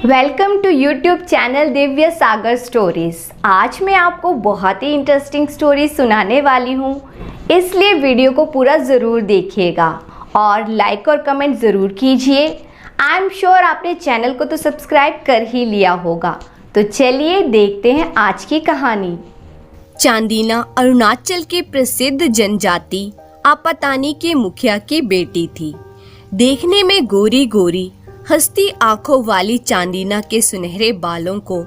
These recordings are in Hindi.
Welcome to YouTube channel Divya Sagar stories. आज मैं आपको बहुत ही इंटरेस्टिंग स्टोरी सुनाने वाली हूँ, इसलिए वीडियो को पूरा ज़रूर देखिएगा और लाइक और कमेंट ज़रूर कीजिए। आई एम श्योर आपने चैनल को तो सब्सक्राइब कर ही लिया होगा। तो चलिए देखते हैं आज की कहानी। चांदीना अरुणाचल की प्रसिद्ध जनजाति आपातानी के मुखिया की बेटी थी। देखने में गोरी गोरी हंसती आंखों वाली चांदीना के सुनहरे बालों को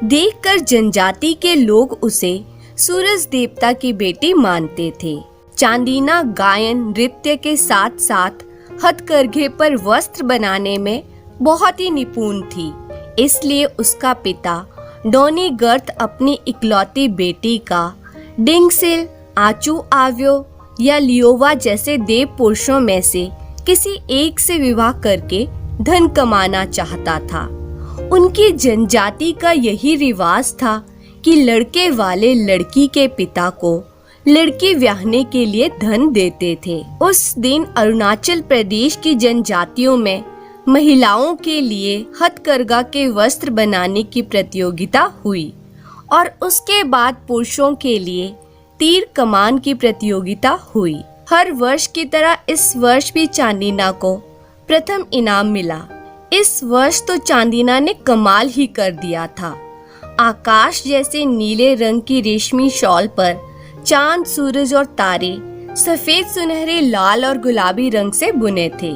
देखकर जनजाति के लोग उसे सूरज देवता की बेटी मानते थे। चांदीना गायन नृत्य के साथ साथ हथकरघे पर वस्त्र बनाने में बहुत ही निपुण थी, इसलिए उसका पिता डोनी गर्थ अपनी इकलौती बेटी का डिंगसिल, आचू आव्यो या लियोवा जैसे देव पुरुषों में से किसी एक से विवाह करके धन कमाना चाहता था। उनकी जनजाति का यही रिवाज था कि लड़के वाले लड़की के पिता को लड़की ब्याहने के लिए धन देते थे। उस दिन अरुणाचल प्रदेश की जनजातियों में महिलाओं के लिए हथकरघा के वस्त्र बनाने की प्रतियोगिता हुई और उसके बाद पुरुषों के लिए तीर कमान की प्रतियोगिता हुई। हर वर्ष की तरह इस वर्ष भी चांदीना को प्रथम इनाम मिला। इस वर्ष तो चांदीना ने कमाल ही कर दिया था। आकाश जैसे नीले रंग की रेशमी शॉल पर चांद, सूरज और तारे सफेद, सुनहरे, लाल और गुलाबी रंग से बुने थे।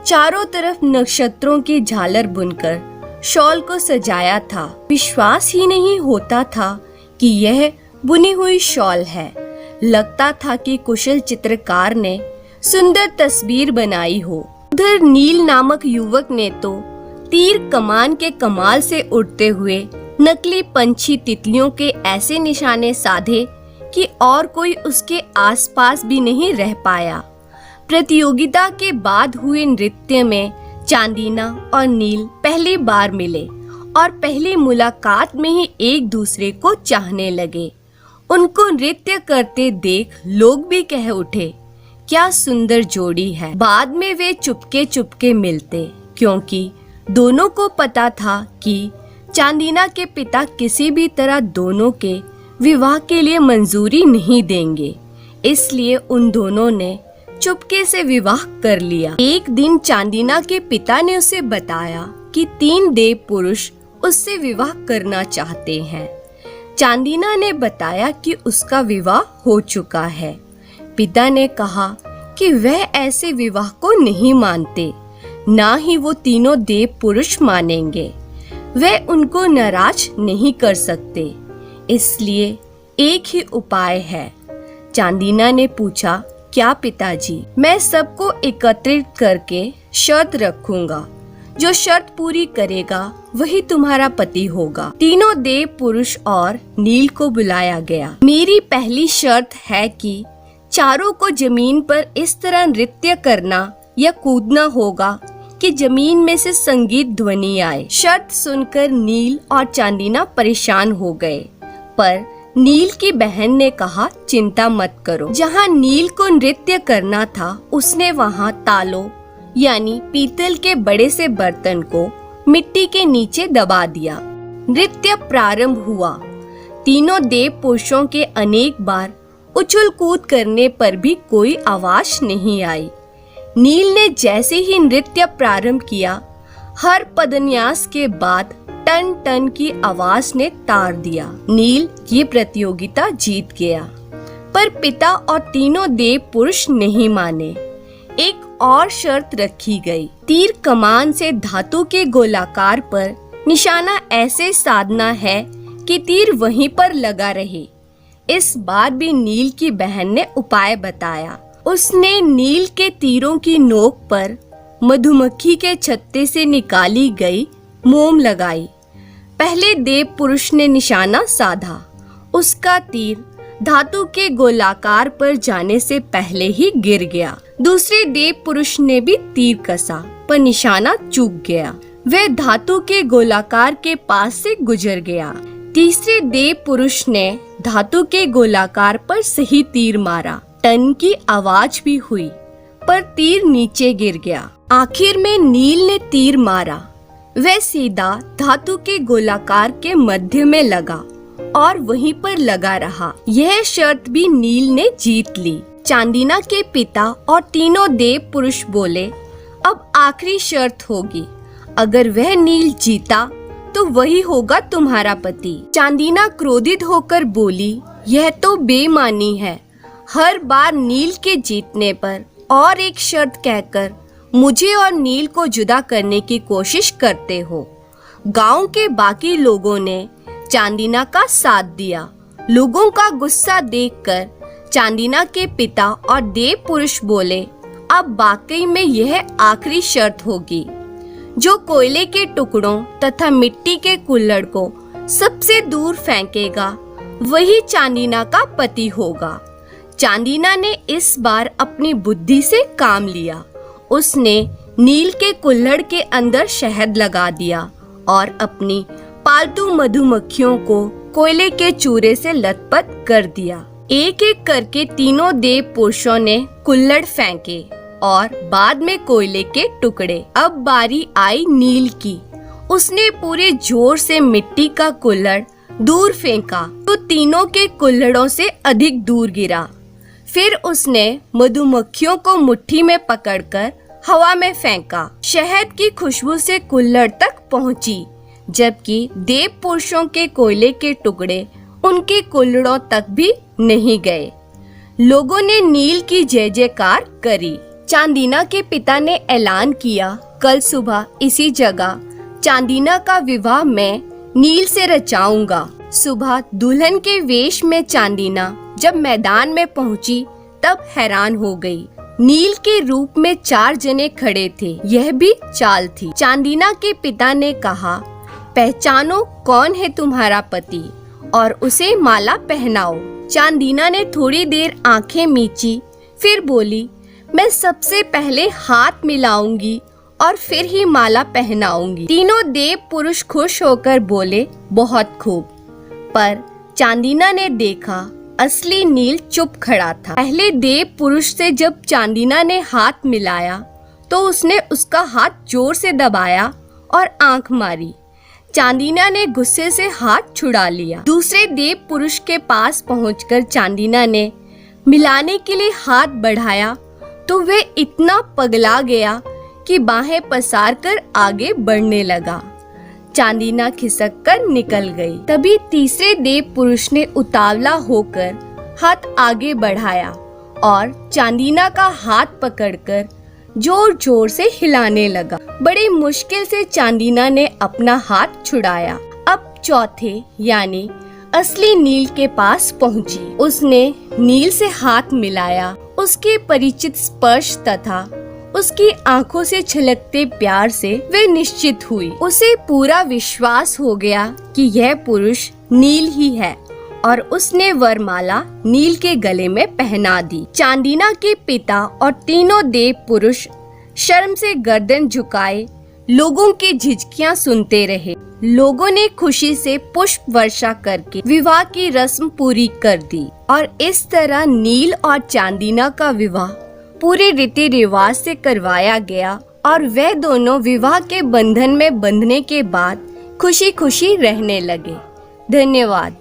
चारों तरफ नक्षत्रों की झालर बुनकर शॉल को सजाया था। विश्वास ही नहीं होता था कि यह बुनी हुई शॉल है। लगता था कि कुशल चित्रकार ने सुंदर तस्वीर बनाई हो। उधर नील नामक युवक ने तो तीर कमान के कमाल से उड़ते हुए नकली पंछी तितलियों के ऐसे निशाने साधे कि और कोई उसके आसपास भी नहीं रह पाया। प्रतियोगिता के बाद हुए नृत्य में चांदीना और नील पहली बार मिले और पहली मुलाकात में ही एक दूसरे को चाहने लगे। उनको नृत्य करते देख लोग भी कह उठे, क्या सुंदर जोड़ी है। बाद में वे चुपके चुपके मिलते, क्योंकि दोनों को पता था कि चांदीना के पिता किसी भी तरह दोनों के विवाह के लिए मंजूरी नहीं देंगे, इसलिए उन दोनों ने चुपके से विवाह कर लिया। एक दिन चांदीना के पिता ने उसे बताया कि 3 देव पुरुष उससे विवाह करना चाहते हैं। चांदीना ने बताया कि उसका विवाह हो चुका है। पिता ने कहा कि वह ऐसे विवाह को नहीं मानते, ना ही वो तीनों देव पुरुष मानेंगे। वह उनको नाराज नहीं कर सकते, इसलिए एक ही उपाय है। चांदीना ने पूछा, क्या पिताजी? मैं सबको एकत्रित करके शर्त रखूंगा, जो शर्त पूरी करेगा वही तुम्हारा पति होगा। तीनों देव पुरुष और नील को बुलाया गया। मेरी पहली शर्त है कि चारों को जमीन पर इस तरह नृत्य करना या कूदना होगा कि जमीन में से संगीत ध्वनि आए। शर्त सुनकर नील और चांदीना परेशान हो गए, पर नील की बहन ने कहा, चिंता मत करो। जहाँ नील को नृत्य करना था उसने वहाँ तालों यानी पीतल के बड़े से बर्तन को मिट्टी के नीचे दबा दिया। नृत्य प्रारंभ हुआ। तीनों देव पुरुषों के अनेक बार उछल कूद करने पर भी कोई आवाज नहीं आई। नील ने जैसे ही नृत्य प्रारंभ किया, हर पदन्यास के बाद टन टन की आवाज ने तार दिया। नील ये प्रतियोगिता जीत गया, पर पिता और तीनों देव पुरुष नहीं माने। एक और शर्त रखी गई, तीर कमान से धातु के गोलाकार पर निशाना ऐसे साधना है कि तीर वहीं पर लगा रहे। इस बार भी नील की बहन ने उपाय बताया। उसने नील के तीरों की नोक पर मधुमक्खी के छत्ते से निकाली गई मोम लगाई। पहले देव पुरुष ने निशाना साधा। उसका तीर धातु के गोलाकार पर जाने से पहले ही गिर गया। दूसरे देव पुरुष ने भी तीर कसा, पर निशाना चूक गया। वह धातु के गोलाकार के पास से गुजर गया। तीसरे देव पुरुष ने धातु के गोलाकार पर सही तीर मारा। टन की आवाज भी हुई, पर तीर नीचे गिर गया। आखिर में नील ने तीर मारा। वह सीधा धातु के गोलाकार के मध्य में लगा और वहीं पर लगा रहा। यह शर्त भी नील ने जीत ली। चांदीना के पिता और तीनों देव पुरुष बोले, अब आखिरी शर्त होगी, अगर वह नील जीता तो वही होगा तुम्हारा पति। चांदीना क्रोधित होकर बोली, यह तो बेईमानी है। हर बार नील के जीतने पर और एक शर्त कहकर मुझे और नील को जुदा करने की कोशिश करते हो। गांव के बाकी लोगों ने चांदीना का साथ दिया। लोगों का गुस्सा देखकर चांदीना के पिता और देव पुरुष बोले, अब वाकई में यह आखिरी शर्त होगी। जो कोयले के टुकड़ों तथा मिट्टी के कुल्हड़ को सबसे दूर फेंकेगा वही चांदीना का पति होगा। चांदीना ने इस बार अपनी बुद्धि से काम लिया। उसने नील के कुल्हड़ के अंदर शहद लगा दिया और अपनी पालतू मधुमक्खियों को कोयले के चूरे से लथपथ कर दिया। एक एक करके तीनों देव पुरुषों ने कुल्हड़ फेंके और बाद में कोयले के टुकड़े। अब बारी आई नील की। उसने पूरे जोर से मिट्टी का कुल्हड़ दूर फेंका तो तीनों के कुल्हड़ों से अधिक दूर गिरा। फिर उसने मधुमक्खियों को मुट्ठी में पकड़कर हवा में फेंका। शहद की खुशबू से कुल्हड़ तक पहुंची, जबकि देव पुरुषों के कोयले के टुकड़े उनके कुल्हड़ों तक भी नहीं गए। लोगों ने नील की जय जयकार करी। चांदीना के पिता ने ऐलान किया, कल सुबह इसी जगह चांदीना का विवाह मैं नील से रचाऊंगा। सुबह दुल्हन के वेश में चांदीना जब मैदान में पहुंची तब हैरान हो गई। नील के रूप में 4 जने खड़े थे। यह भी चाल थी। चांदीना के पिता ने कहा, पहचानो कौन है तुम्हारा पति और उसे माला पहनाओ। चांदीना ने थोड़ी देर आंखें मींची, फिर बोली, मैं सबसे पहले हाथ मिलाऊंगी और फिर ही माला पहनाऊंगी। तीनों देव पुरुष खुश होकर बोले, बहुत खूब। पर चांदीना ने देखा असली नील चुप खड़ा था। पहले देव पुरुष से जब चांदीना ने हाथ मिलाया तो उसने उसका हाथ जोर से दबाया और आंख मारी। चांदीना ने गुस्से से हाथ छुड़ा लिया। दूसरे देव पुरुष के पास पहुंचकर चांदीना ने मिलाने के लिए हाथ बढ़ाया तो वे इतना पगला गया कि बाहें पसार कर आगे बढ़ने लगा। चांदीना खिसक कर निकल गई। तभी तीसरे देव पुरुष ने उतावला होकर हाथ आगे बढ़ाया और चांदीना का हाथ पकड़कर जोर जोर से हिलाने लगा। बड़ी मुश्किल से चांदीना ने अपना हाथ छुड़ाया। अब चौथे यानी असली नील के पास पहुंची। उसने नील से हाथ मिलाया। उसके परिचित स्पर्श तथा उसकी आंखों से छलकते प्यार से वे निश्चित हुई। उसे पूरा विश्वास हो गया कि यह पुरुष नील ही है और उसने वरमाला नील के गले में पहना दी। चांदीना के पिता और तीनों देव पुरुष शर्म से गर्दन झुकाए लोगों की झिझकियां सुनते रहे। लोगों ने खुशी से पुष्प वर्षा करके विवाह की रस्म पूरी कर दी और इस तरह नील और चांदीना का विवाह पूरे रीति रिवाज से करवाया गया और वह दोनों विवाह के बंधन में बंधने के बाद खुशी खुशी रहने लगे। धन्यवाद।